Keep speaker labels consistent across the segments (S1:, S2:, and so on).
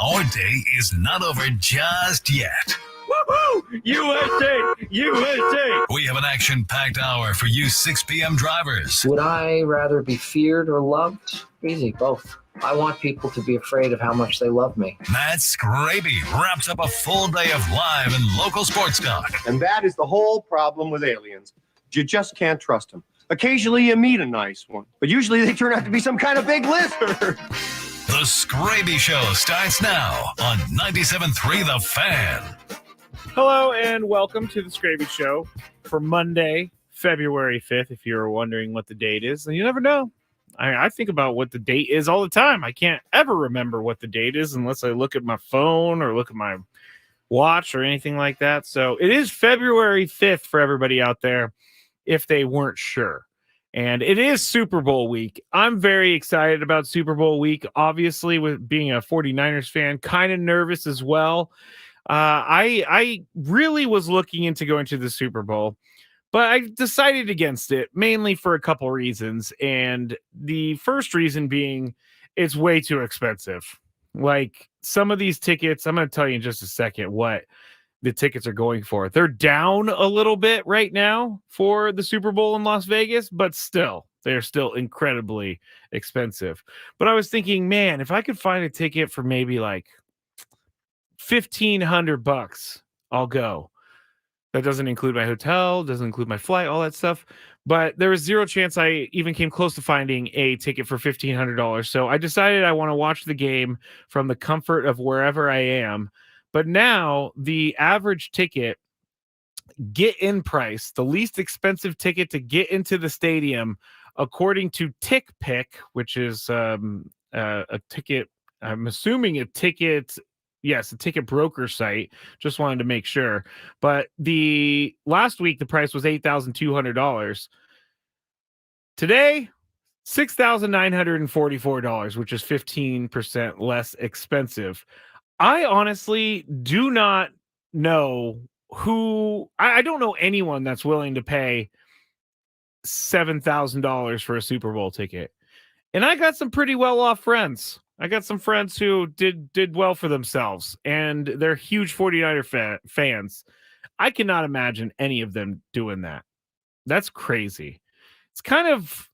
S1: Our day is not over just yet.
S2: Woohoo! USA! USA!
S1: We have an action-packed hour for you 6 p.m. drivers.
S3: Would I rather be feared or loved? Easy, both. I want people to be afraid of how much they love me.
S1: Matt Skraby wraps up a full day of live and local sports talk.
S4: And that is the whole problem with aliens. You just can't trust them. Occasionally you meet a nice one, but usually they turn out to be some kind of big lizard.
S1: The Skraby Show starts now on 97.3 The Fan.
S2: Hello and welcome to the Skraby Show for Monday, February 5th, if you're wondering what the date is. And you never know. I think about what the date is all the time. I can't ever remember what the date is unless I look at my phone or look at my watch or anything like that. So it is February 5th for everybody out there if they weren't sure. And it is Super Bowl week. I'm very excited about Super Bowl week. Obviously, with being a 49ers fan, kind of nervous as well. I really was looking into going to the Super Bowl, but I decided against it mainly for a couple reasons. And the first reason being it's way too expensive. Like some of these tickets, I'm going to tell you in just a second what the tickets are going for. They're down a little bit right now for the Super Bowl in Las Vegas, but still, they're still incredibly expensive. But I was thinking, man, if I could find a ticket for maybe like $1,500, I'll go. That doesn't include my hotel, doesn't include my flight, all that stuff. But there was zero chance I even came close to finding a ticket for $1,500. So I decided I want to watch the game from the comfort of wherever I am. But now the average ticket get-in price, the least expensive ticket to get into the stadium, according to TickPick, which is a ticket, I'm assuming a ticket. Yes, a ticket broker site. Just wanted to make sure. But the last week, the price was $8,200. Today, $6,944, which is 15% less expensive. I honestly do not know I don't know anyone that's willing to pay $7,000 for a Super Bowl ticket. And I got some pretty well-off friends. I got some friends who did well for themselves, and they're huge 49er fans. I cannot imagine any of them doing that. That's crazy. It's kind of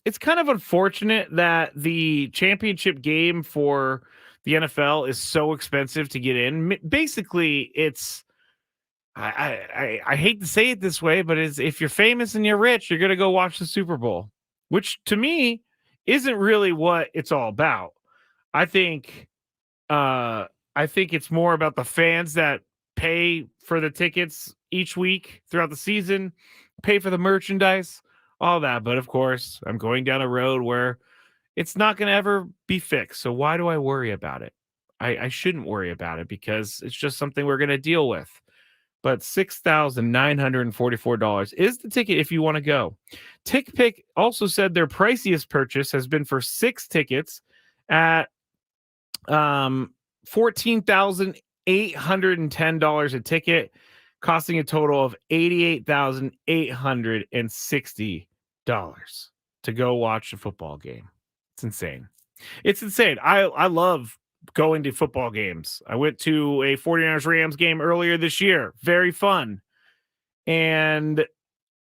S2: unfortunate that the championship game for the NFL is so expensive to get in. Basically, it's I hate to say it this way, but if you're famous and you're rich, you're going to go watch the Super Bowl, which to me isn't really what it's all about. I think it's more about the fans that pay for the tickets each week throughout the season, pay for the merchandise, all that. But of course, I'm going down a road where it's not going to ever be fixed. So why do I worry about it? I shouldn't worry about it because it's just something we're going to deal with. But $6,944 is the ticket if you want to go. TickPick also said their priciest purchase has been for 6 tickets at $14,810 a ticket, costing a total of $88,860 to go watch a football game. It's insane. It's insane. I love going to football games. I went to a 49ers Rams game earlier this year. Very fun. And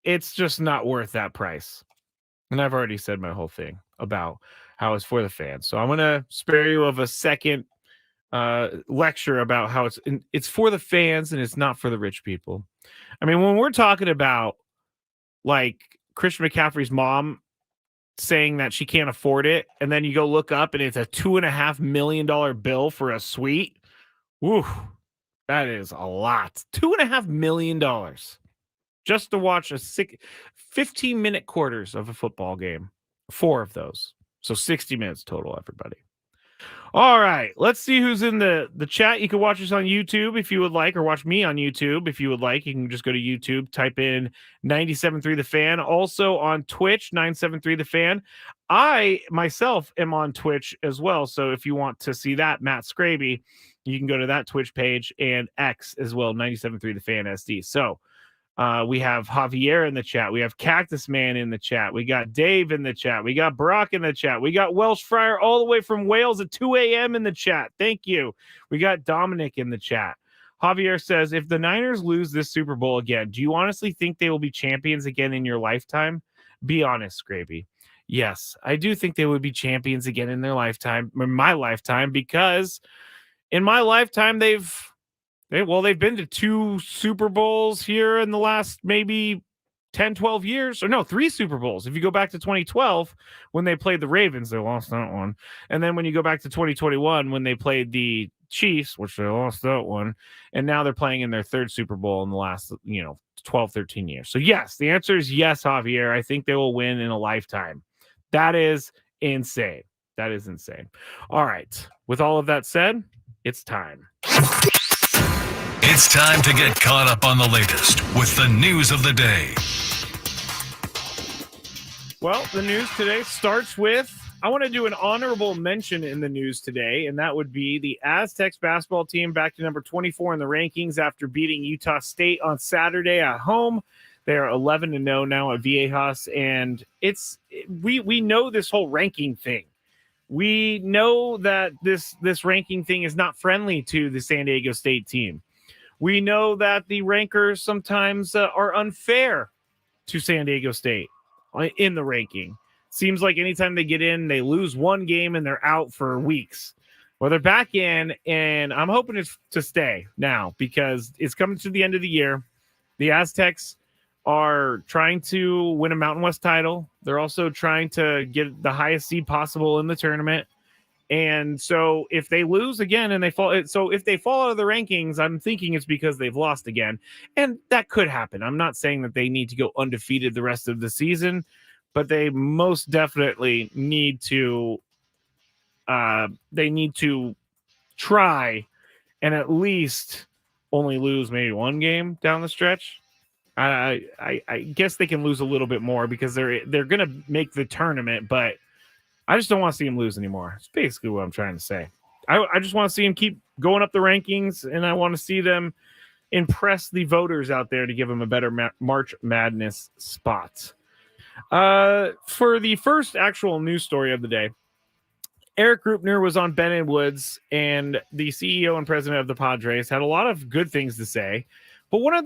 S2: it's just not worth that price. And I've already said my whole thing about how it's for the fans. So I'm going to spare you of a second lecture about how it's for the fans and it's not for the rich people. I mean, when we're talking about like Christian McCaffrey's mom saying that she can't afford it, and then you go look up and it's a $2.5 million bill for a suite. Woo, that is a lot. $2.5 million just to watch 15-minute quarters of a football game. 4 of those. So 60 minutes total, everybody. All right, let's see who's in the chat. You can watch us on YouTube if you would like, or watch me on YouTube if you would like. You can just go to YouTube, type in 97.3 The Fan. Also on Twitch, 973 The Fan. I myself am on Twitch as well, so if you want to see that, Matt Skraby, you can go to that Twitch page, and X as well, 97.3 The Fan SD. So We have Javier in the chat. We have Cactus Man in the chat. We got Dave in the chat. We got Brock in the chat. We got Welsh Fryer all the way from Wales at 2 a.m. in the chat. Thank you. We got Dominic in the chat. Javier says, if the Niners lose this Super Bowl again, do you honestly think they will be champions again in your lifetime? Be honest, Skraby. Yes, I do think they would be champions again in their lifetime, in my lifetime, because in my lifetime, they've been to 2 Super Bowls here in the last maybe 10, 12 years. Or no, 3 Super Bowls. If you go back to 2012, when they played the Ravens, they lost that one. And then when you go back to 2021, when they played the Chiefs, which they lost that one. And now they're playing in their 3rd Super Bowl in the last, 12, 13 years. So yes, the answer is yes, Javier. I think they will win in a lifetime. That is insane. That is insane. All right. With all of that said, it's time.
S1: It's time to get caught up on the latest with the news of the day.
S2: Well, the news today starts with, I want to do an honorable mention in the news today, and that would be the Aztecs basketball team back to number 24 in the rankings after beating Utah State on Saturday at home. They are 11-0 now at Viejas, and we know this whole ranking thing. We know that this ranking thing is not friendly to the San Diego State team. We know that the rankers sometimes are unfair to San Diego State in the ranking. Seems like anytime they get in, they lose one game and they're out for weeks. Well, they're back in, and I'm hoping it's to stay now because it's coming to the end of the year. The Aztecs are trying to win a Mountain West title. They're also trying to get the highest seed possible in the tournament. And so if they lose again and if they fall out of the rankings, I'm thinking it's because they've lost again. And that could happen. I'm not saying that they need to go undefeated the rest of the season, but they most definitely need to try and at least only lose maybe one game down the stretch. I guess they can lose a little bit more because they're going to make the tournament, but I just don't want to see them lose anymore. It's basically what I'm trying to say. I just want to see them keep going up the rankings, and I want to see them impress the voters out there to give them a better March Madness spot. For the first actual news story of the day, Eric Grupner was on Ben and Woods, and the CEO and president of the Padres had a lot of good things to say. But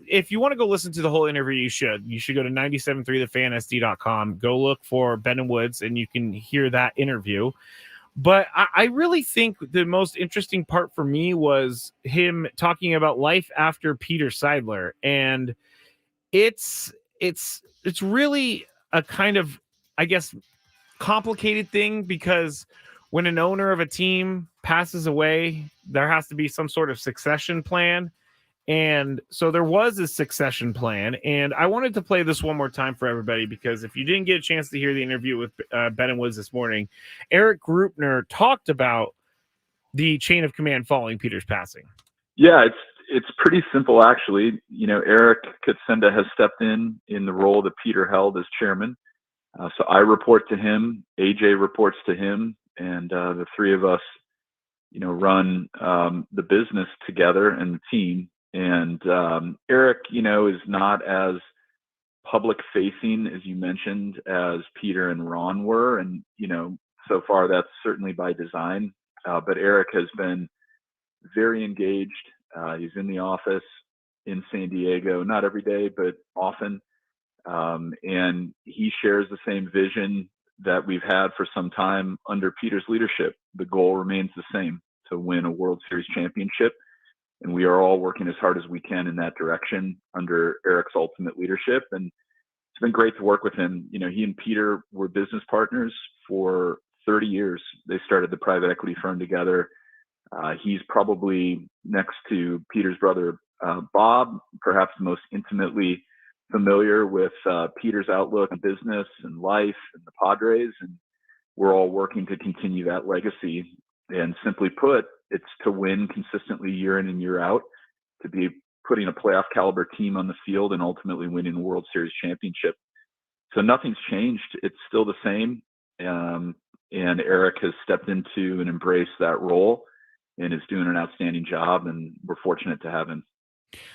S2: if you want to go listen to the whole interview, you should go to 973thefansd.com, go look for Ben and Woods, and you can hear that interview. But I really think the most interesting part for me was him talking about life after Peter Seidler. And it's really a kind of, I guess, complicated thing because when an owner of a team passes away, there has to be some sort of succession plan. And so there was a succession plan, and I wanted to play this one more time for everybody because if you didn't get a chance to hear the interview with Ben and Woods this morning, Eric Grupner talked about the chain of command following Peter's passing.
S5: Yeah, it's pretty simple actually. Eric Kutsenda has stepped in the role that Peter held as chairman. So I report to him, AJ reports to him, and the three of us, run the business together and the team. And Eric, is not as public facing, as you mentioned, as Peter and Ron were. And, so far that's certainly by design. But Eric has been very engaged. He's in the office in San Diego, not every day, but often. And he shares the same vision that we've had for some time under Peter's leadership. The goal remains the same, to win a World Series championship. And we are all working as hard as we can in that direction under Eric's ultimate leadership. And it's been great to work with him. He and Peter were business partners for 30 years. They started the private equity firm together. He's probably, next to Peter's brother, Bob, perhaps most intimately familiar with Peter's outlook on business and life and the Padres. And we're all working to continue that legacy. And simply put, it's to win consistently year in and year out, to be putting a playoff caliber team on the field and ultimately winning the World Series championship. So nothing's changed. It's still the same. And Eric has stepped into and embraced that role and is doing an outstanding job. And we're fortunate to have him.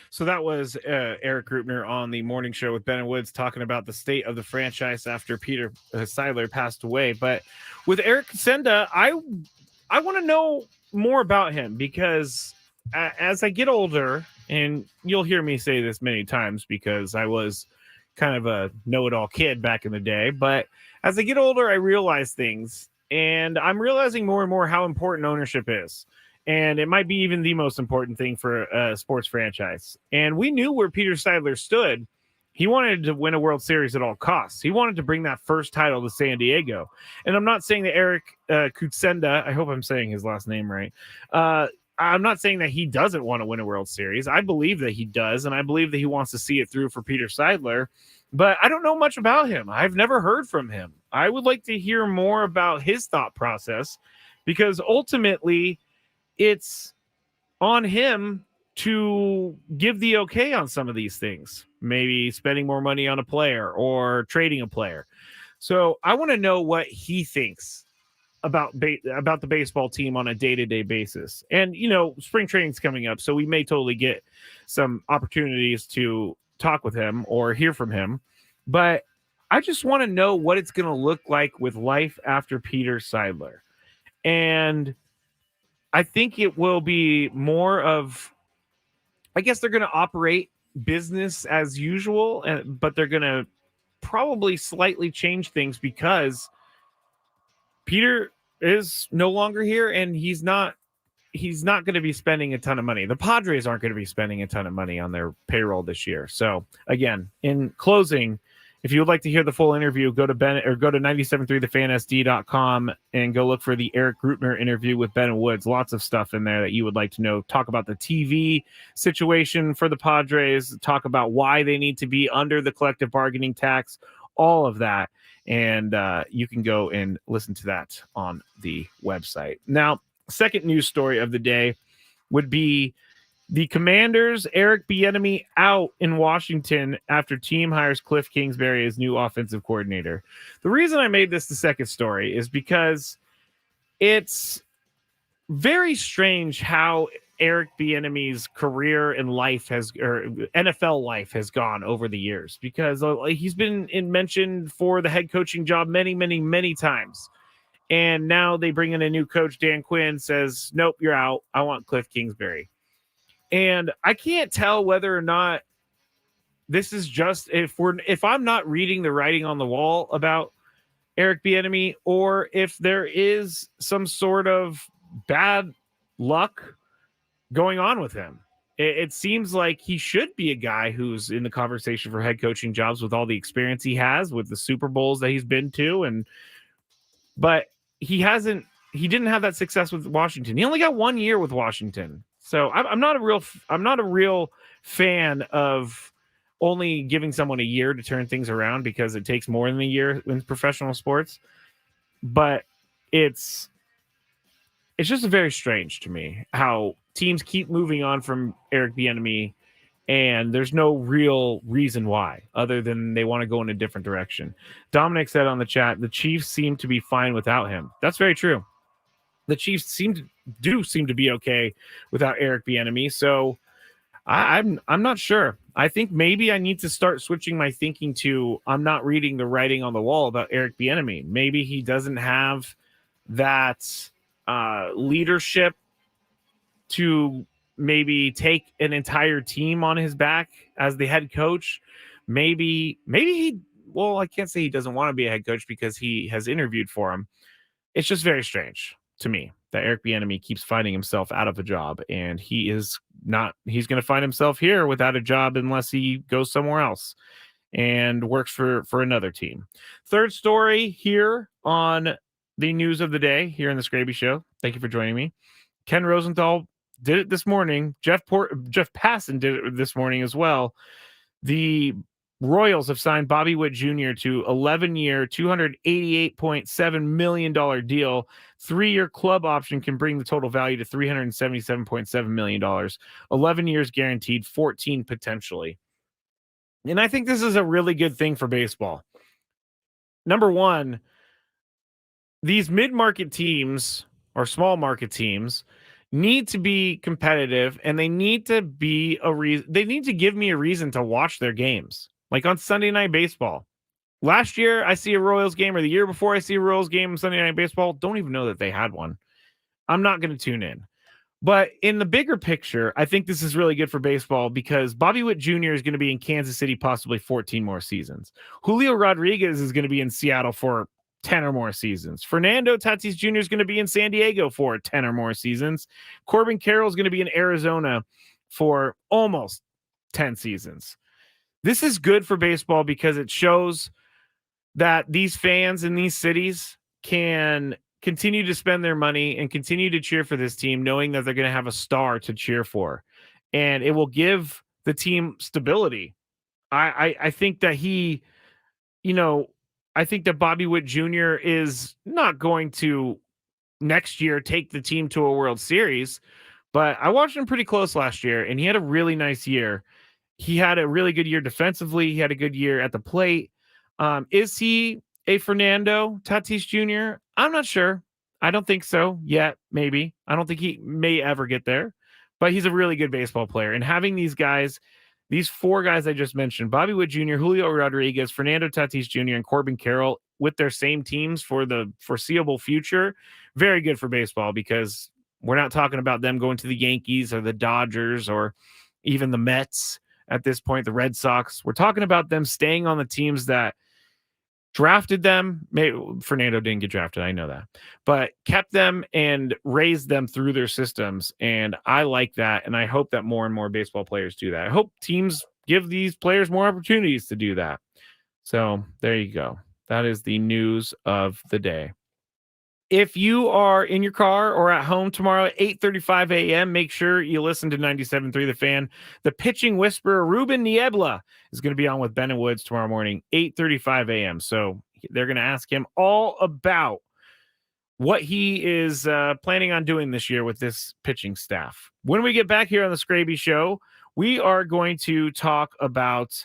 S2: So that was Eric Grupner on the morning show with Ben and Woods talking about the state of the franchise after Peter Seidler passed away. But with Eric Senda, I want to know more about him because as I get older, and you'll hear me say this many times because I was kind of a know-it-all kid back in the day, but as I get older, I realize things, and I'm realizing more and more how important ownership is. And it might be even the most important thing for a sports franchise. And we knew where Peter Seidler stood. He wanted to win a World Series at all costs. He wanted to bring that first title to San Diego. And I'm not saying that Eric Kutsenda, I hope I'm saying his last name right, I'm not saying that he doesn't want to win a World Series. I believe that he does, and I believe that he wants to see it through for Peter Seidler. But I don't know much about him. I've never heard from him. I would like to hear more about his thought process because ultimately it's on him to give the okay on some of these things, maybe spending more money on a player or trading a player. So I want to know what he thinks about the baseball team on a day-to-day basis. And, spring training's coming up, so we may totally get some opportunities to talk with him or hear from him. But I just want to know what it's going to look like with life after Peter Seidler. And I think it will be more of, I guess they're going to operate business as usual, but they're going to probably slightly change things because Peter is no longer here and he's not going to be spending a ton of money. The Padres aren't going to be spending a ton of money on their payroll this year. So again, in closing, if you would like to hear the full interview, go to go to 973thefansd.com and go look for the Eric Grupner interview with Ben Woods. Lots of stuff in there that you would like to know. Talk about the TV situation for the Padres, talk about why they need to be under the collective bargaining tax, all of that. And you can go and listen to that on the website. Now, second news story of the day would be the Commanders' Eric Bieniemy out in Washington after team hires Cliff Kingsbury as new offensive coordinator. The reason I made this the second story is because it's very strange how Eric Bieniemy's career and NFL life has gone over the years, because he's been mentioned for the head coaching job many, many, many times. And now they bring in a new coach. Dan Quinn says, nope, you're out. I want Cliff Kingsbury. And I can't tell whether or not this is just if I'm not reading the writing on the wall about Eric Bieniemy, or if there is some sort of bad luck going on with him. It seems like he should be a guy who's in the conversation for head coaching jobs with all the experience he has with the Super Bowls that he's been to, but he didn't have that success with Washington. He only got 1 year with Washington. So I'm not a real fan of only giving someone a year to turn things around, because it takes more than a year in professional sports. But it's just very strange to me how teams keep moving on from Eric Bieniemy, and there's no real reason why, other than they want to go in a different direction. Dominic said on the chat, the Chiefs seem to be fine without him. That's very true. The Chiefs seem to be okay without Eric Bieniemy. So I'm not sure. I think maybe I need to start switching my thinking to, I'm not reading the writing on the wall about Eric Bieniemy. Maybe he doesn't have that leadership to maybe take an entire team on his back as the head coach. Maybe I can't say he doesn't want to be a head coach because he has interviewed for him. It's just very strange to me that Eric Bieniemy keeps finding himself out of a job, and he's going to find himself here without a job unless he goes somewhere else and works for another team. Third story here on the news of the day here in the Skraby Show. Thank you for joining me. Ken Rosenthal did it this morning. Jeff Passan did it this morning as well. The Royals have signed Bobby Witt Jr. to 11-year, $288.7 million deal. 3-year club option can bring the total value to $377.7 million. 11 years guaranteed, 14 potentially. And I think this is a really good thing for baseball. Number one, these mid-market teams or small market teams need to be competitive, and they need to be a reason. They need to give me a reason to watch their games. Like on Sunday Night Baseball. Last year, I see a Royals game, or the year before, I see a Royals game on Sunday Night Baseball. Don't even know that they had one. I'm not going to tune in. But in the bigger picture, I think this is really good for baseball because Bobby Witt Jr. is going to be in Kansas City possibly 14 more seasons. Julio Rodriguez is going to be in Seattle for 10 or more seasons. Fernando Tatis Jr. is going to be in San Diego for 10 or more seasons. Corbin Carroll is going to be in Arizona for almost 10 seasons. This is good for baseball because it shows that these fans in these cities can continue to spend their money and continue to cheer for this team, knowing that they're going to have a star to cheer for. And it will give the team stability. I think that I think that Bobby Witt Jr. is not going to next year take the team to a World Series, but I watched him pretty close last year, and he had a really nice year. He had a really good year defensively. He had a good year at the plate. Is he a Fernando Tatis Jr.? I'm not sure. I don't think so yet. Maybe. I don't think he may ever get there, but he's a really good baseball player. And having these guys, these four guys I just mentioned, Bobby Witt Jr., Julio Rodriguez, Fernando Tatis Jr., and Corbin Carroll with their same teams for the foreseeable future, very good for baseball because we're not talking about them going to the Yankees or the Dodgers or even the Mets at this point, the Red Sox. We're talking about them staying on the teams that drafted them. Maybe Fernando didn't get drafted, I know that, but kept them and raised them through their systems. And I like that. And I hope that more and more baseball players do that. I hope teams give these players more opportunities to do that. So there you go. That is the news of the day. If you are in your car or at home tomorrow at 8:35 a.m., make sure you listen to 97.3 The Fan. The pitching whisperer, Ruben Niebla, is going to be on with Ben and Woods tomorrow morning, 8:35 a.m. So they're going to ask him all about what he is planning on doing this year with this pitching staff. When we get back here on the Skraby Show, we are going to talk about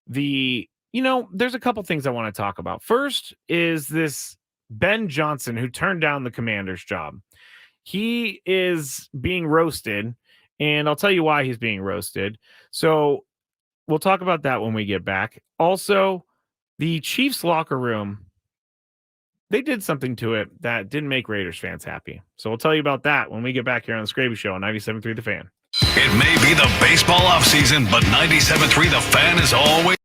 S2: there's a couple things I want to talk about. First is this Ben Johnson, who turned down the Commander's job. He is being roasted, and I'll tell you why he's being roasted. So we'll talk about that when we get back. Also, the Chiefs locker room, they did something to it that didn't make Raiders fans happy. So we'll tell you about that when we get back here on the Skraby Show on 97.3 The Fan.
S1: It may be the baseball offseason, but 97.3 The Fan is always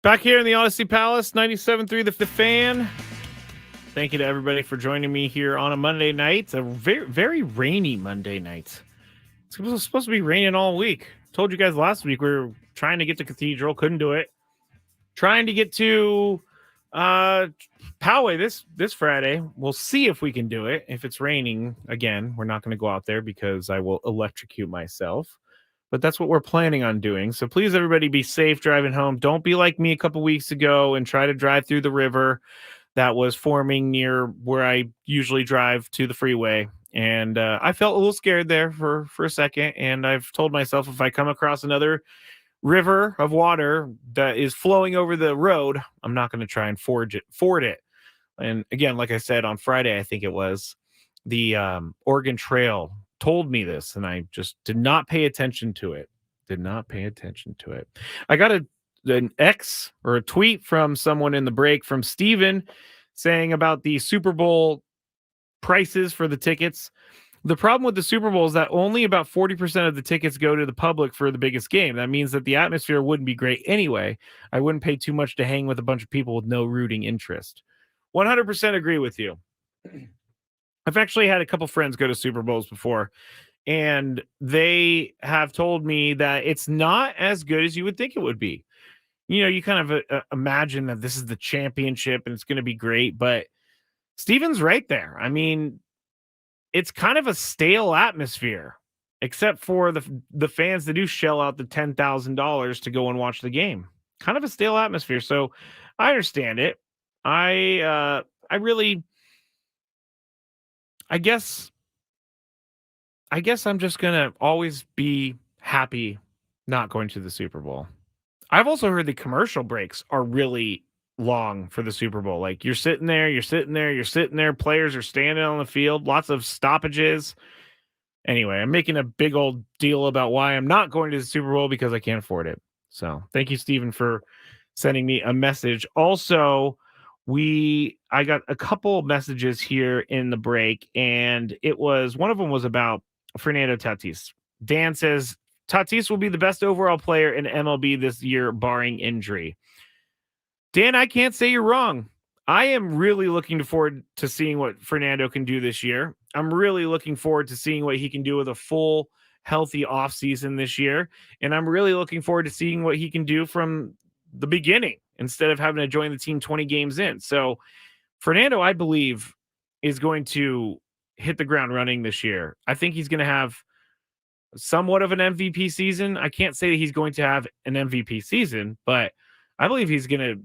S2: Back here in the Odyssey Palace, 97.3 the Fan. Thank you to everybody for joining me here on a Monday night. A very, very rainy Monday night. It's supposed to be raining all week. Told you guys last week we were trying to get to Cathedral, couldn't do it. Trying to get to Poway this Friday. We'll see if we can do it. If it's raining again, we're not going to go out there because I will electrocute myself. But that's what we're planning on doing. So please, everybody, be safe driving home. Don't be like me a couple weeks ago and try to drive through the river that was forming near where I usually drive to the freeway. And I felt a little scared there for a second. And I've told myself if I come across another river of water that is flowing over the road, I'm not going to try and ford it. And again, like I said, on Friday, I think it was, the Oregon Trail told me this, and I just did not pay attention to it. I got an X or a tweet from someone in the break from Steven saying about the Super Bowl prices for the tickets. The problem with the Super Bowl is that only about 40% of the tickets go to the public for the biggest game. That means that the atmosphere wouldn't be great anyway. I wouldn't pay too much to hang with a bunch of people with no rooting interest. 100% agree with you. I've actually had a couple friends go to Super Bowls before, and they have told me that it's not as good as you would think it would be. You know, you kind of imagine that this is the championship and it's going to be great, but Steven's right there. I mean, it's kind of a stale atmosphere, except for the fans that do shell out the $10,000 to go and watch the game. Kind of a stale atmosphere. So I understand it. I guess I'm just going to always be happy not going to the Super Bowl. I've also heard the commercial breaks are really long for the Super Bowl. Like you're sitting there, players are standing on the field, lots of stoppages. Anyway, I'm making a big old deal about why I'm not going to the Super Bowl because I can't afford it. So thank you, Stephen, for sending me a message. Also, I got a couple messages here in the break, and one of them was about Fernando Tatis. Dan says Tatis will be the best overall player in MLB this year, barring injury. Dan, I can't say you're wrong. I am really looking forward to seeing what Fernando can do this year. I'm really looking forward to seeing what he can do with a full, healthy offseason this year. And I'm really looking forward to seeing what he can do from the beginning instead of having to join the team 20 games in. So Fernando, I believe, is going to hit the ground running this year. I think he's going to have somewhat of an MVP season. I can't say that he's going to have an MVP season, but I believe he's going to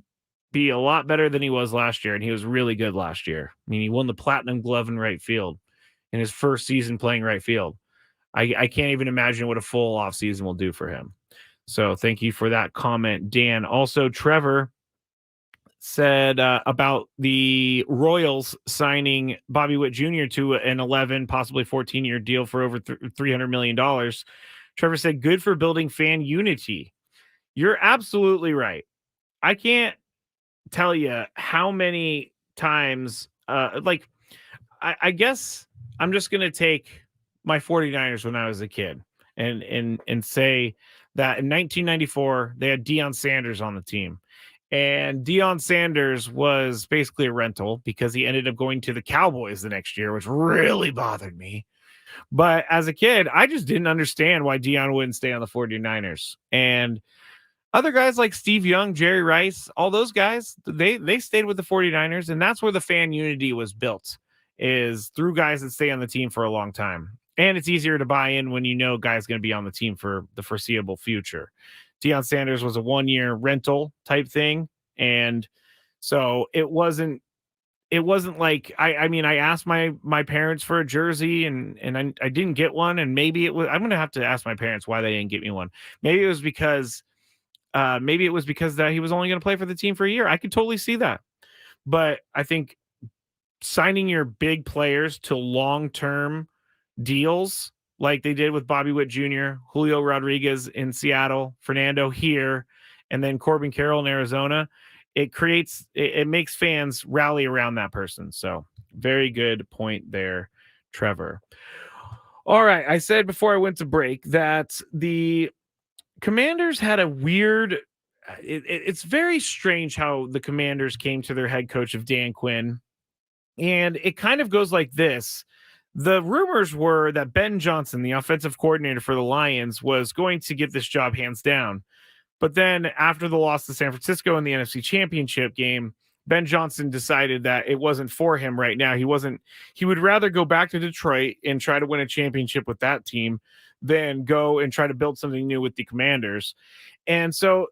S2: be a lot better than he was last year, and he was really good last year. I mean, he won the Platinum Glove in right field in his first season playing right field. I can't even imagine what a full offseason will do for him. So thank you for that comment, Dan. Also, Trevor said about the Royals signing Bobby Witt Jr. to an 11, possibly 14-year deal for over $300 million. Trevor said, good for building fan unity. You're absolutely right. I can't tell you how many times, I guess I'm just going to take my 49ers when I was a kid and say that in 1994, they had Deion Sanders on the team. And Deion Sanders was basically a rental because he ended up going to the Cowboys the next year, which really bothered me. But as a kid, I just didn't understand why Deion wouldn't stay on the 49ers. And other guys like Steve Young, Jerry Rice, all those guys, they stayed with the 49ers. And that's where the fan unity was built, is through guys that stay on the team for a long time. And it's easier to buy in when you know guys going to be on the team for the foreseeable future. Deion Sanders was a one-year rental type thing. And so it wasn't like, I mean, I asked my parents for a jersey and I didn't get one. And maybe I'm going to have to ask my parents why they didn't get me one. Maybe it was because that he was only going to play for the team for a year. I could totally see that. But I think signing your big players to long-term deals like they did with Bobby Witt Jr., Julio Rodriguez in Seattle, Fernando here, and then Corbin Carroll in Arizona, it makes fans rally around that person. So very good point there, Trevor. All right. I said before I went to break that the Commanders had a weird it's very strange how the Commanders came to their head coach of Dan Quinn. And it kind of goes like this. The rumors were that Ben Johnson, the offensive coordinator for the Lions, was going to get this job hands down. But then after the loss to San Francisco in the NFC Championship game, Ben Johnson decided that it wasn't for him right now. He would rather go back to Detroit and try to win a championship with that team than go and try to build something new with the Commanders. And so,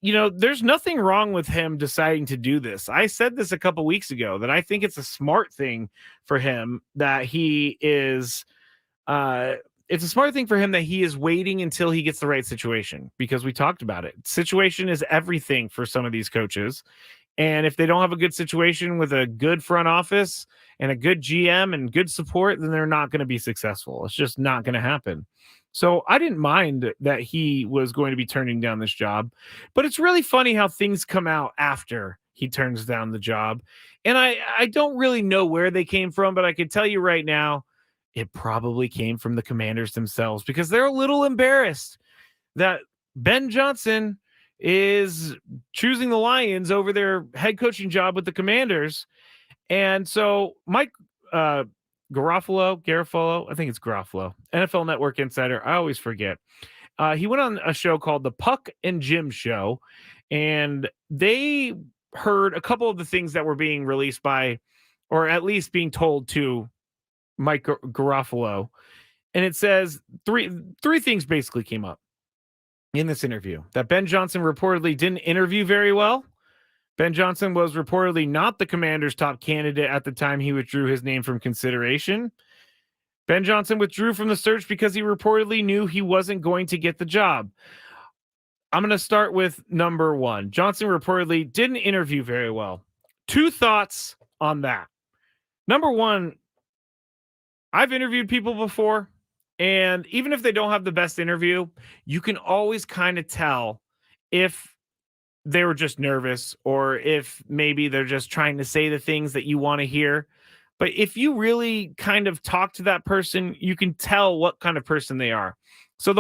S2: there's nothing wrong with him deciding to do this. I said this a couple weeks ago that I think it's a smart thing for him that he is it's a smart thing for him that he is waiting until he gets the right situation, because we talked about it. Situation is everything for some of these coaches. And if they don't have a good situation with a good front office and a good GM and good support, then they're not going to be successful. It's just not going to happen. So I didn't mind that he was going to be turning down this job, but it's really funny how things come out after he turns down the job. And I don't really know where they came from, but I can tell you right now, it probably came from the Commanders themselves, because they're a little embarrassed that Ben Johnson is choosing the Lions over their head coaching job with the Commanders. And so Mike Garofalo, I think it's Garofalo, NFL Network insider, I always forget. He went on a show called the Puck and Jim Show, and they heard a couple of the things that were being released by, or at least being told to, Mike Garofalo. And it says three things basically came up in this interview. That Ben Johnson reportedly didn't interview very well. Ben Johnson was reportedly not the Commanders' top candidate at the time he withdrew his name from consideration. Ben Johnson withdrew from the search because he reportedly knew he wasn't going to get the job. I'm going to start with number one. Johnson reportedly didn't interview very well. Two thoughts on that. Number one, I've interviewed people before, and even if they don't have the best interview, you can always kind of tell if they were just nervous or if maybe they're just trying to say the things that you want to hear. But if you really kind of talk to that person, you can tell what kind of person they are. So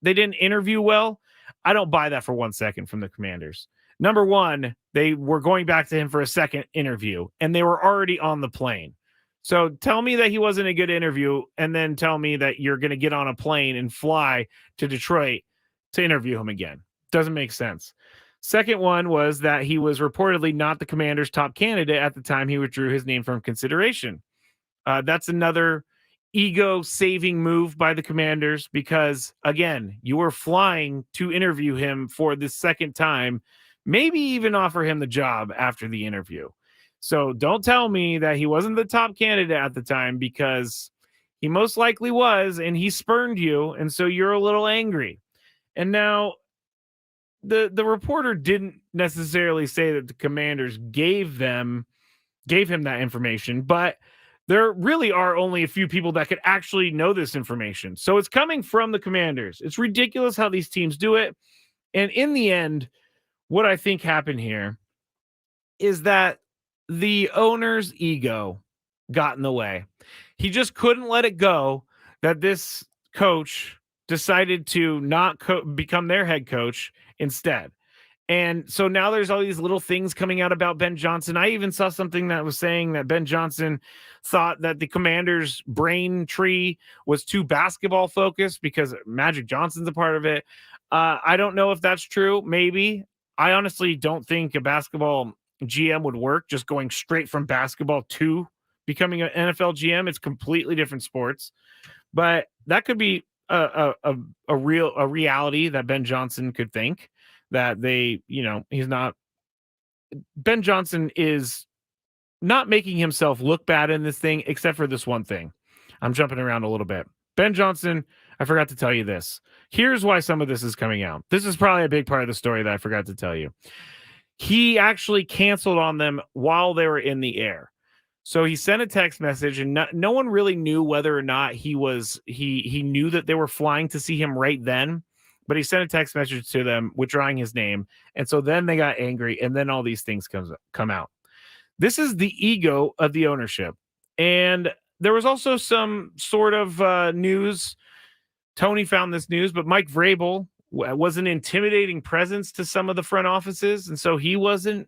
S2: they didn't interview well, I don't buy that for 1 second from the Commanders. Number one, they were going back to him for a second interview, and they were already on the plane. So tell me that he wasn't a good interview, and then tell me that you're going to get on a plane and fly to Detroit to interview him again. Doesn't make sense. Second one was that he was reportedly not the Commanders' top candidate at the time he withdrew his name from consideration. That's another ego-saving move by the Commanders because, again, you were flying to interview him for the second time, maybe even offer him the job after the interview. So don't tell me that he wasn't the top candidate at the time, because he most likely was, and he spurned you, and so you're a little angry. And now the reporter didn't necessarily say that the Commanders gave him that information, but there really are only a few people that could actually know this information. So it's coming from the Commanders. It's ridiculous how these teams do it. And in the end, what I think happened here is that the owner's ego got in the way. He just couldn't let it go that this coach decided to not become their head coach instead. And so now there's all these little things coming out about Ben Johnson. I even saw something that was saying that Ben Johnson thought that the Commanders' brain tree was too basketball focused because Magic Johnson's a part of it. I don't know if that's true. Maybe. I honestly don't think a basketball GM would work, just going straight from basketball to becoming an NFL GM. It's completely different sports. But that could be a reality that Ben Johnson could think. That Ben Johnson is not making himself look bad in this thing, except for this one thing. I'm jumping around a little bit. Ben Johnson, I forgot to tell you this. Here's why some of this is coming out. This is probably a big part of the story that I forgot to tell you. He actually canceled on them while they were in the air. So he sent a text message, and no one really knew whether or not he knew that they were flying to see him right then. But he sent a text message to them withdrawing his name. And so then they got angry, and then all these things come out. This is the ego of the ownership. And there was also some sort of news. Tony found this news, but Mike Vrabel was an intimidating presence to some of the front offices, and so he wasn't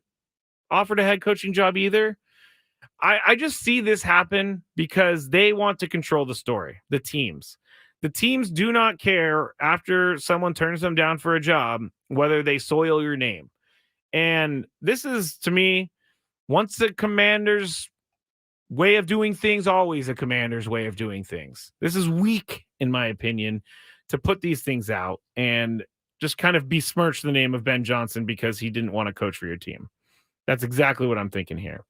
S2: offered a head coaching job either. I just see this happen because they want to control the story. The teams do not care after someone turns them down for a job whether they soil your name. And this is, to me, once the Commanders' way of doing things, always a Commander's way of doing things. This is weak, in my opinion, to put these things out and just kind of besmirch the name of Ben Johnson because he didn't want to coach for your team. That's exactly what I'm thinking here.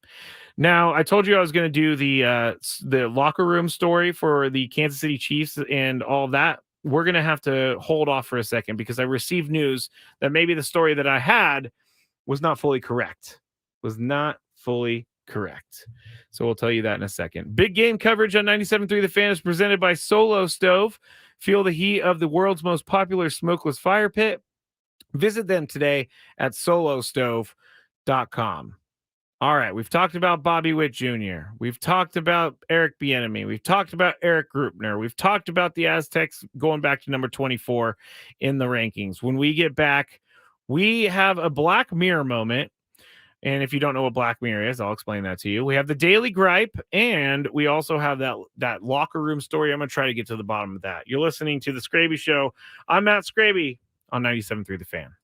S2: Now, I told you I was going to do the locker room story for the Kansas City Chiefs and all that. We're going to have to hold off for a second because I received news that maybe the story that I had was not fully correct. So we'll tell you that in a second. Big game coverage on 97.3 The Fan is presented by Solo Stove. Feel the heat of the world's most popular smokeless fire pit. Visit them today at solostove.com. All right, we've talked about Bobby Witt Jr. We've talked about Eric Bieniemy. We've talked about Eric Grupner. We've talked about the Aztecs going back to number 24 in the rankings. When we get back, we have a Black Mirror moment. And if you don't know what Black Mirror is, I'll explain that to you. We have the Daily Gripe, and we also have that locker room story. I'm going to try to get to the bottom of that. You're listening to The Skraby Show. I'm Matt Skraby on 97.3 The Fan.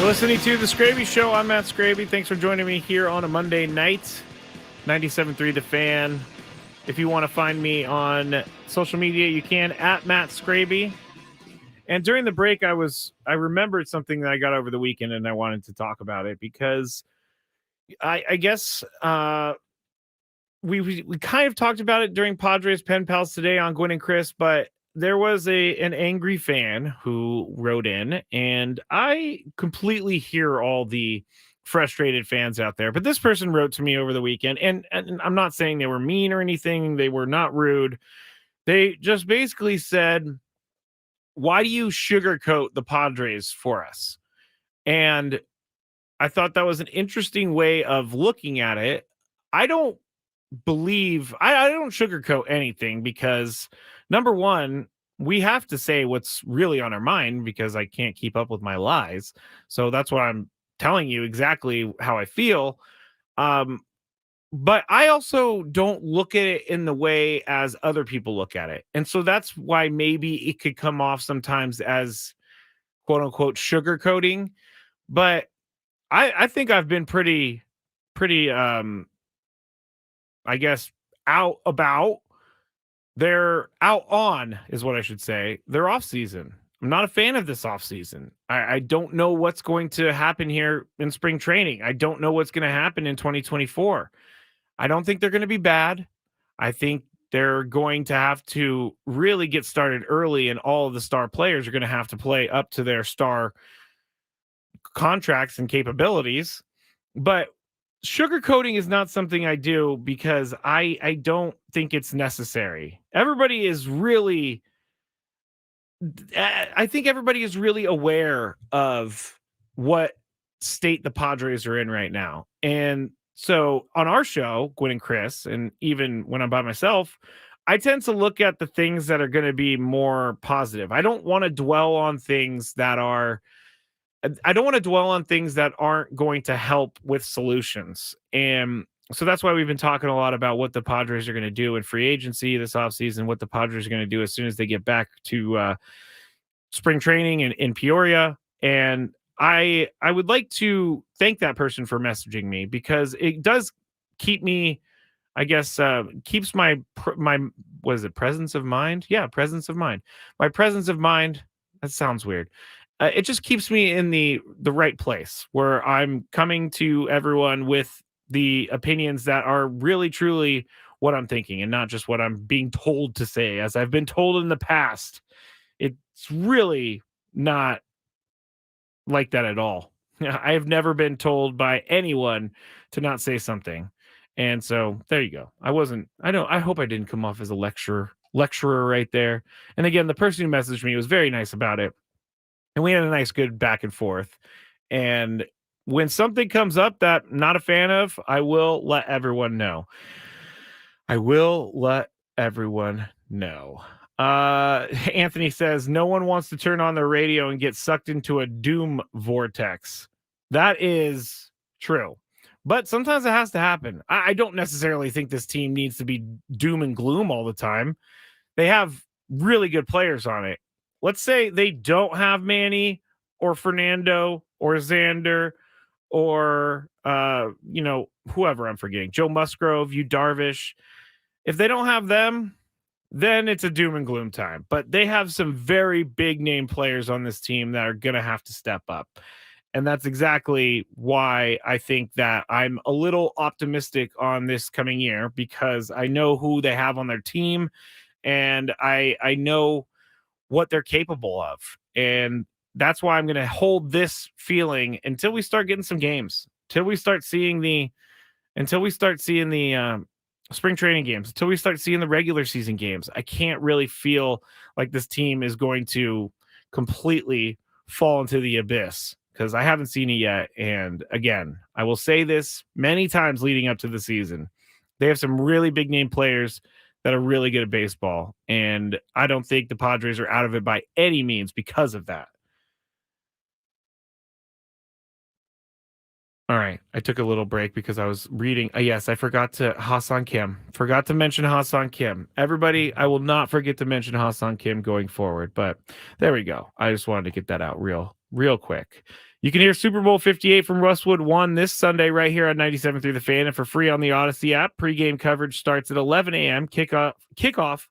S2: Listening to the Skraby Show. I'm Matt Skraby. Thanks for joining me here on a Monday night. 97.3 The Fan. If you want to find me on social media, you can at Matt Skraby. And during the break, I remembered something that I got over the weekend, and I wanted to talk about it because I guess we kind of talked about it during Padres Pen Pals today on Gwynn and Chris, but there was an angry fan who wrote in, and I completely hear all the frustrated fans out there. But this person wrote to me over the weekend, and I'm not saying they were mean or anything. They were not rude. They just basically said, why do you sugarcoat the Padres for us? And I thought that was an interesting way of looking at it. I don't sugarcoat anything because, number one, we have to say what's really on our mind because I can't keep up with my lies. So that's why I'm telling you exactly how I feel. But I also don't look at it in the way as other people look at it. And so that's why maybe it could come off sometimes as quote unquote sugarcoating. But I think I've been pretty, I guess, out about. They're out on, is what I should say. They're off season. I'm not a fan of this off season. I don't know what's going to happen here in spring training. I don't know what's going to happen in 2024. I don't think they're going to be bad. I think they're going to have to really get started early, and all of the star players are going to have to play up to their star contracts and capabilities. But sugarcoating is not something I do because I don't think it's necessary. Everybody is really, I think everybody is really aware of what state the Padres are in right now. And so on our show, Gwynn and Chris, and even when I'm by myself, I tend to look at the things that are going to be more positive. I don't want to dwell on things that aren't going to help with solutions. And so that's why we've been talking a lot about what the Padres are going to do in free agency this offseason, what the Padres are going to do as soon as they get back to spring training in Peoria. And I would like to thank that person for messaging me because it does keep me, I guess, keeps my what is it, presence of mind? Yeah, presence of mind. My presence of mind, that sounds weird. It just keeps me in the right place where I'm coming to everyone with the opinions that are really, truly what I'm thinking and not just what I'm being told to say. As I've been told in the past, it's really not like that at all. I have never been told by anyone to not say something. And so there you go. I hope I didn't come off as a lecturer right there. And again, the person who messaged me was very nice about it. And we had a nice, good back and forth. And when something comes up that I'm not a fan of, I will let everyone know. Anthony says, no one wants to turn on their radio and get sucked into a doom vortex. That is true. But sometimes it has to happen. I don't necessarily think this team needs to be doom and gloom all the time. They have really good players on it. Let's say they don't have Manny or Fernando or Xander or, whoever I'm forgetting, Joe Musgrove, Yu Darvish. If they don't have them, then it's a doom and gloom time. But they have some very big name players on this team that are going to have to step up. And that's exactly why I think that I'm a little optimistic on this coming year because I know who they have on their team and I know what they're capable of. And that's why I'm going to hold this feeling until we start getting some games, until we start seeing the spring training games, until we start seeing the regular season games. I can't really feel like this team is going to completely fall into the abyss because I haven't seen it yet. And again, I will say this many times leading up to the season. They have some really big name players that are really good at baseball. And I don't think the Padres are out of it by any means because of that. All right. I took a little break because I was reading. Yes, I forgot to Ha-Seong Kim. Forgot to mention Ha-Seong Kim. Everybody, I will not forget to mention Ha-Seong Kim going forward. But there we go. I just wanted to get that out real quick. You can hear Super Bowl 58 from Westwood 1 this Sunday right here on 97.3 The Fan and for free on the Odyssey app. Pre-game coverage starts at 11 a.m. Kickoff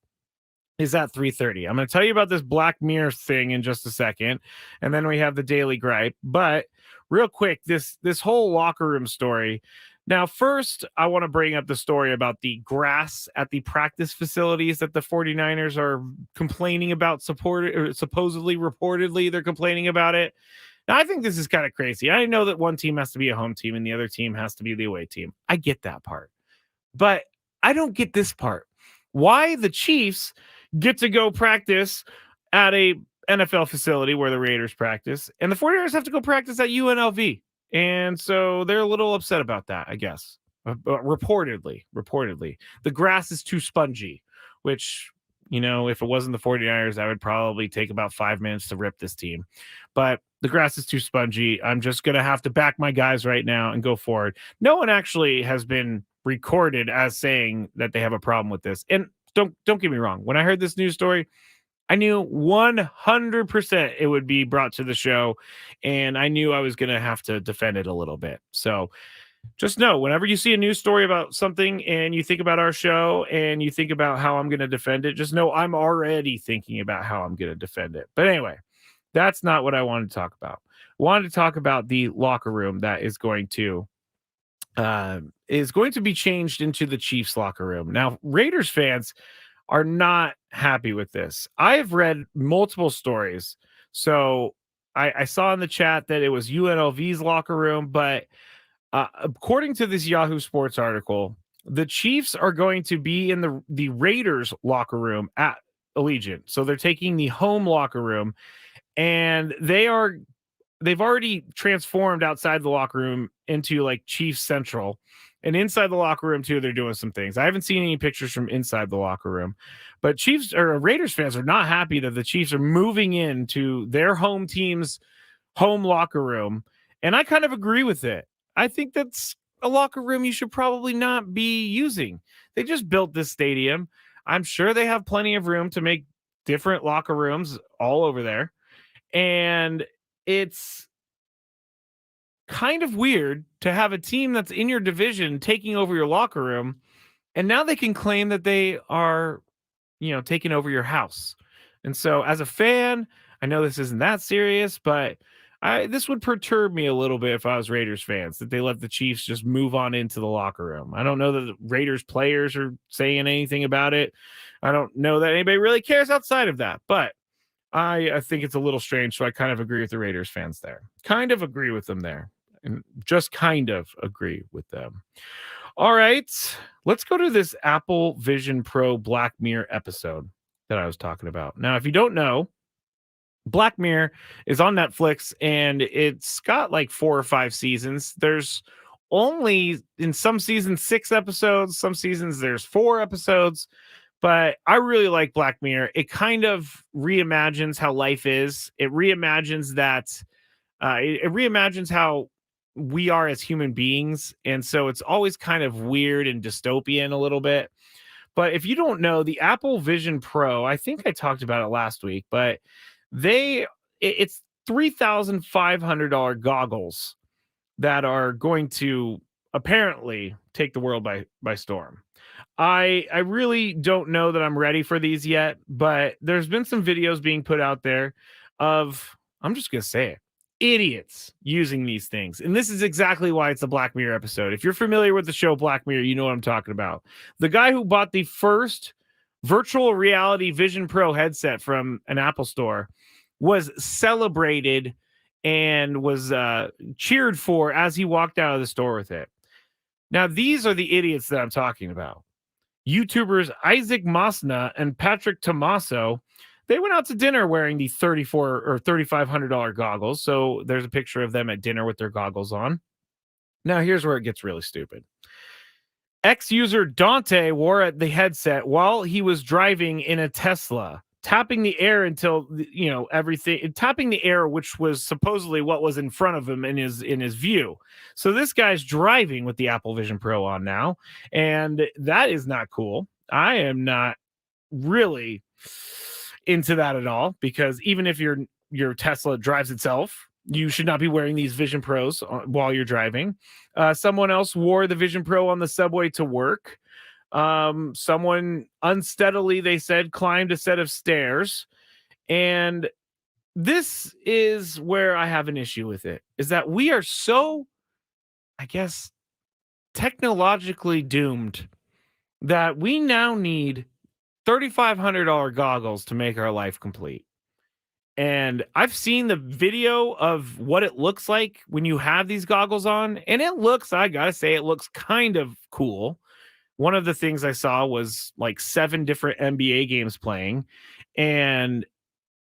S2: is at 3:30. I'm going to tell you about this Black Mirror thing in just a second, and then we have the Daily Gripe. But real quick, this whole locker room story. Now, first, I want to bring up the story about the grass at the practice facilities that the 49ers are complaining about, supposedly, reportedly, they're complaining about it. Now, I think this is kind of crazy. I know that one team has to be a home team and the other team has to be the away team. I get that part. But I don't get this part. Why the Chiefs get to go practice at a NFL facility where the Raiders practice, and the 49ers have to go practice at UNLV. And so they're a little upset about that, I guess. But reportedly, the grass is too spongy, which, you know, if it wasn't the 49ers, I would probably take about 5 minutes to rip this team. But the grass is too spongy. I'm just going to have to back my guys right now and go forward. No one actually has been recorded as saying that they have a problem with this. And don't get me wrong. When I heard this news story, I knew 100% it would be brought to the show, and I knew I was going to have to defend it a little bit. So just know, whenever you see a news story about something and you think about our show and you think about how I'm going to defend it, just know I'm already thinking about how I'm going to defend it. But anyway, that's not what I wanted to talk about. I wanted to talk about the locker room that is going to be changed into the Chiefs locker room. Now, Raiders fans are not happy with this. I have read multiple stories. So I saw in the chat that it was UNLV's locker room, but according to this Yahoo Sports article, the Chiefs are going to be in the Raiders locker room at Allegiant. So they're taking the home locker room, and they've already transformed outside the locker room into like Chiefs Central. And inside the locker room, too, they're doing some things. I haven't seen any pictures from inside the locker room. But Raiders fans are not happy that the Chiefs are moving into their home team's home locker room. And I kind of agree with it. I think that's a locker room you should probably not be using. They just built this stadium. I'm sure they have plenty of room to make different locker rooms all over there. And it's kind of weird to have a team that's in your division taking over your locker room, and now they can claim that they are, taking over your house. And so as a fan, I know this isn't that serious, but this would perturb me a little bit if I was Raiders fans, that they let the Chiefs just move on into the locker room. I don't know that the Raiders players are saying anything about it. I don't know that anybody really cares outside of that, but I think it's a little strange. So I kind of agree with the Raiders fans there. Kind of agree with them there. And just kind of agree with them. All right, let's go to this Apple Vision Pro Black Mirror episode that I was talking about. Now, if you don't know, Black Mirror is on Netflix, and it's got like 4 or 5 seasons. There's only, in some seasons, 6 episodes. Some seasons, there's 4 episodes. But I really like Black Mirror. It kind of reimagines how life is. It reimagines that. It reimagines how we are as human beings. And so it's always kind of weird and dystopian a little bit. But if you don't know, the Apple Vision Pro, I think I talked about it last week, but it's $3,500 goggles that are going to apparently take the world by storm. I really don't know that I'm ready for these yet, but there's been some videos being put out there of, I'm just going to say it, idiots using these things. And this is exactly why it's a Black Mirror episode. If you're familiar with the show Black Mirror, you know what I'm talking about. The guy who bought the first virtual reality Vision Pro headset from an Apple store was celebrated and was cheered for as he walked out of the store with it. Now, these are the idiots that I'm talking about. YouTubers Isaac Mosna and Patrick Tomaso, they went out to dinner wearing the $3,400 or $3,500 goggles. So there's a picture of them at dinner with their goggles on. Now, here's where it gets really stupid. Ex-user Dante wore the headset while he was driving in a Tesla, tapping the air until, tapping the air, which was supposedly what was in front of him in his view. So this guy's driving with the Apple Vision Pro on now, and that is not cool. I am not really into that at all, because even if your Tesla drives itself, you should not be wearing these Vision Pros while you're driving. Someone else wore the Vision Pro on the subway to work. Someone unsteadily, they said, climbed a set of stairs. And this is where I have an issue with it, is that we are so, I guess, technologically doomed that we now need $3,500 goggles to make our life complete. And I've seen the video of what it looks like when you have these goggles on, and it looks, I gotta say, it looks kind of cool. One of the things I saw was like 7 different NBA games playing, and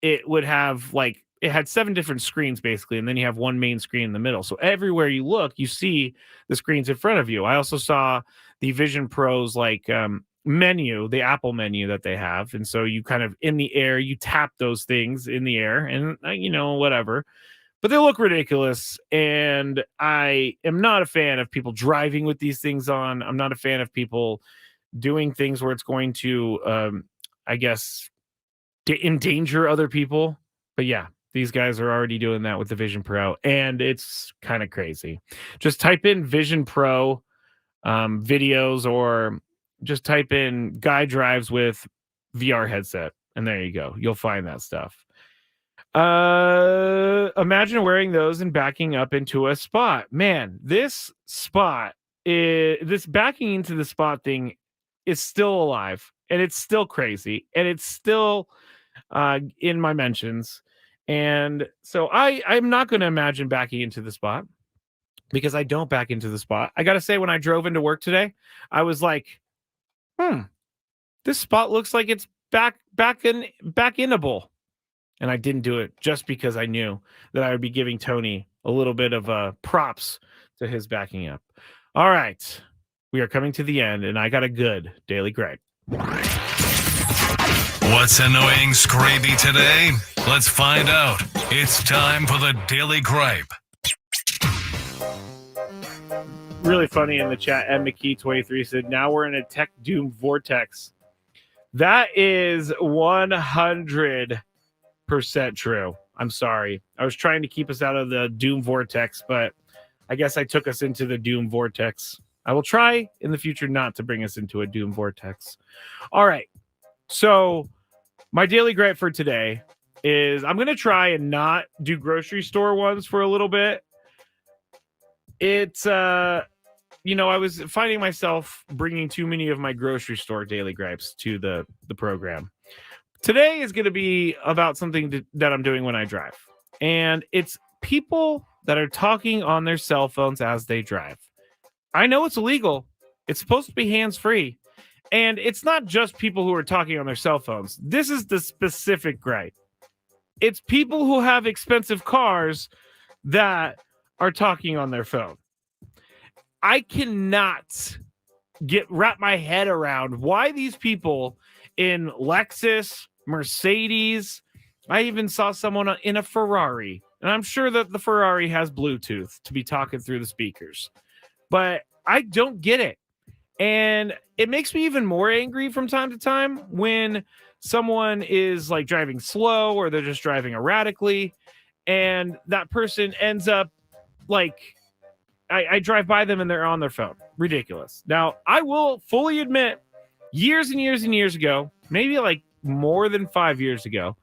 S2: it would have like, it had 7 different screens basically, and then you have one main screen in the middle. So everywhere you look, you see the screens in front of you. I also saw the Vision Pros like menu, the Apple menu that they have. And so you kind of in the air, you tap those things in the air and, whatever. But they look ridiculous. And I am not a fan of people driving with these things on. I'm not a fan of people doing things where it's going to, I guess, endanger other people. But yeah, these guys are already doing that with the Vision Pro. And it's kind of crazy. Just type in Vision Pro videos, or just type in guy drives with VR headset, and there you go. You'll find that stuff. Imagine wearing those and backing up into a spot. Man, this backing into the spot thing is still alive, and it's still crazy, and it's still in my mentions. And so I'm not going to imagine backing into the spot, because I don't back into the spot. I got to say, when I drove into work today, I was like, this spot looks like it's back-inable. And I didn't do it just because I knew that I would be giving Tony a little bit of props to his backing up. All right. We are coming to the end, and I got a good daily gripe.
S1: What's annoying Skraby today? Let's find out. It's time for the Daily Gripe.
S2: Really funny in the chat. Ed McKee 23 said, now we're in a tech doom vortex. That is 100% true. I'm sorry. I was trying to keep us out of the doom vortex, but I guess I took us into the doom vortex. I will try in the future not to bring us into a doom vortex. All right. So my daily gripe for today is I'm going to try and not do grocery store ones for a little bit. It's, I was finding myself bringing too many of my grocery store daily gripes to the program. Today is going to be about something that I'm doing when I drive. And it's people that are talking on their cell phones as they drive. I know it's illegal. It's supposed to be hands-free. And it's not just people who are talking on their cell phones. This is the specific gripe. It's people who have expensive cars that are talking on their phone. I cannot wrap my head around why these people in Lexus, Mercedes, I even saw someone in a Ferrari, and I'm sure that the Ferrari has Bluetooth to be talking through the speakers, but I don't get it. And it makes me even more angry from time to time when someone is like driving slow, or they're just driving erratically, and that person ends up like, I drive by them and they're on their phone. Ridiculous. Now, I will fully admit, years and years and years ago, maybe like more than 5 years ago,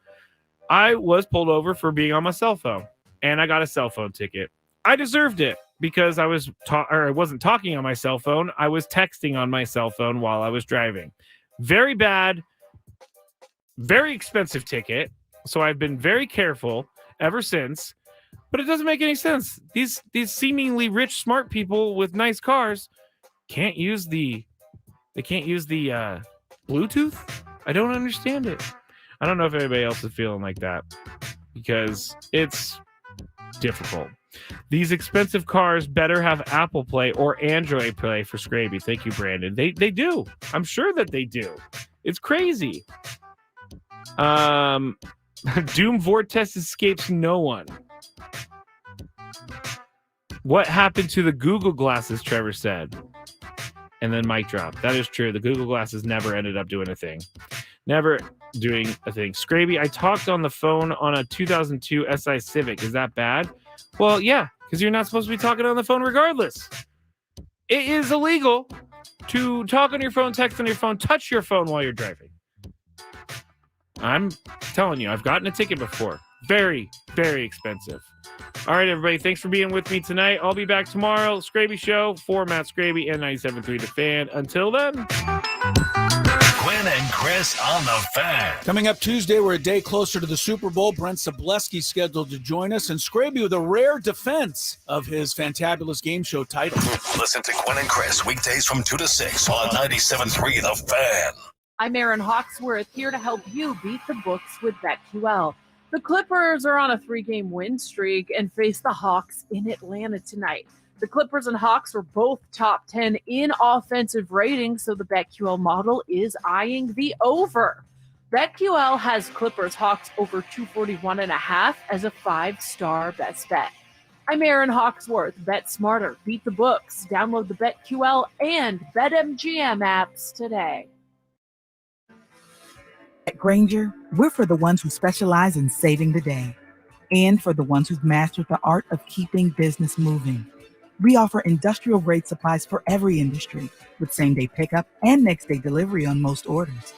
S2: I was pulled over for being on my cell phone, and I got a cell phone ticket. I deserved it because I wasn't talking on my cell phone. I was texting on my cell phone while I was driving. Very bad, very expensive ticket. So I've been very careful ever since. But it doesn't make any sense. These seemingly rich, smart people with nice cars can't use the Bluetooth. I don't understand it. I don't know if anybody else is feeling like that, because it's difficult. These expensive cars better have Apple Play or Android Play for Skraby. Thank you, Brandon. They do. I'm sure that they do. It's crazy. Doom Vortex escapes no one. What happened to the Google glasses, Trevor said. And then mic drop. That is true. The Google glasses never ended up doing a thing. Never. doing a thing. Skraby, I talked on the phone on a 2002 SI Civic. Is that bad? Well, yeah, because you're not supposed to be talking on the phone regardless. It is illegal to talk on your phone, text on your phone, touch your phone while you're driving. I'm telling you, I've gotten a ticket before. Very, very expensive. All right, everybody, thanks for being with me tonight. I'll be back tomorrow. Skraby Show for Matt Skraby and 97.3 The Fan. Until then.
S1: Quinn and Chris on The Fan.
S6: Coming up Tuesday, we're a day closer to the Super Bowl. Brent Sableski scheduled to join us, and Skraby with a rare defense of his fantabulous game show title.
S1: Listen to Quinn and Chris weekdays from 2 to 6 on 97.3 The Fan.
S7: I'm Aaron Hawksworth, here to help you beat the books with BetQL. The Clippers are on a 3-game win streak and face the Hawks in Atlanta tonight. The Clippers and Hawks were both top 10 in offensive ratings, so the BetQL model is eyeing the over. BetQL has Clippers Hawks over 241.5 as a 5-star best bet. I'm Aaron Hawksworth. Bet smarter, beat the books. Download the BetQL and BetMGM apps today.
S8: At Grainger, we're for the ones who specialize in saving the day and for the ones who've mastered the art of keeping business moving. We offer industrial-grade supplies for every industry with same-day pickup and next-day delivery on most orders.